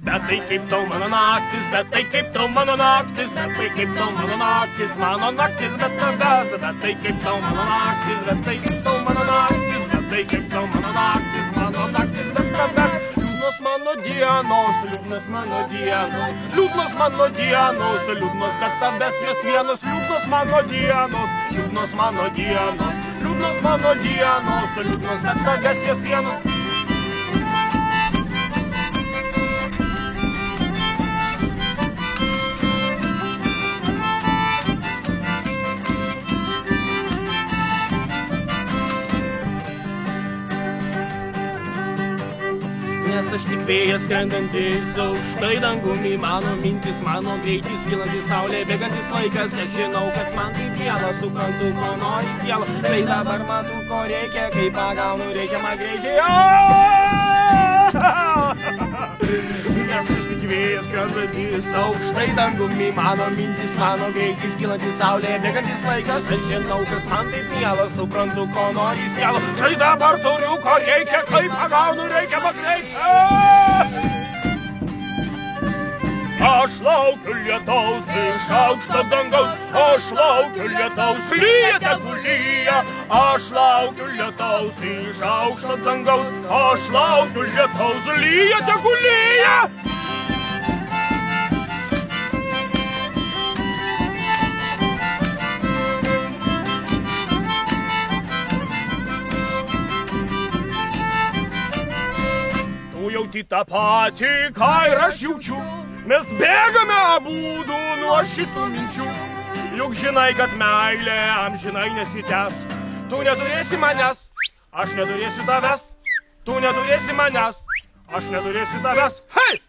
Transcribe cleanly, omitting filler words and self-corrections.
Bet tai kaip tau mano naktis, bet tai kaip tau mano naktis, bet tai kaip tau mano naktis, mano naktis, bet tavęs, bet tai kaip tau mano naktis, bet tai kaip tau mano naktis, bet tai kaip tau mano naktis, mano naktis, bet tavęs. Liūdnos mano dienos, liūdnos mano dienos, liūdnos mano dienos, liūdnos, bet tavęs jos vienos, liūdnos mano dienos, liūdnos mano dienos, liūdnos mano dienos, liūdnos, bet tavęs jos vienos. Nes aš tik vėjas skrendantis, aukštai dangumi mano mintis, mano greitis, kylantis saulė, bėgantis laikas. Aš žinau, kas man kaip mielas, suprantu, ko nori siela. Tai dabar matau, ko reikia, kai pagaunu reikiamą greitį. Nes aš tik vėjas skrendantis, aukštai dangumi mano mintis, mano greitis, kylantis saulė, bėgantis laikas. Aš žinau, kas man taip mielas, suprantu, ko nori siela. Tai dabar turiu, ko reikia, kai pagaunu reikiamą greitį. Aš laukiu lietaus iš aukšto dangaus, aš laukiu lietaus, lyja tegu lyja. Aš laukiu lietaus iš aukšto dangaus, aš laukiu lietaus, lyja tegu lyja. Jauti tą patį, ką ir aš jaučiu. Mes bėgame abudu nuo šitų minčių. Juk žinai, kad meilė amžinai nesitęs. Tu neturėsi manęs, aš neturėsiu tavęs. Tu neturėsi manęs, aš neturėsiu tavęs. Hei!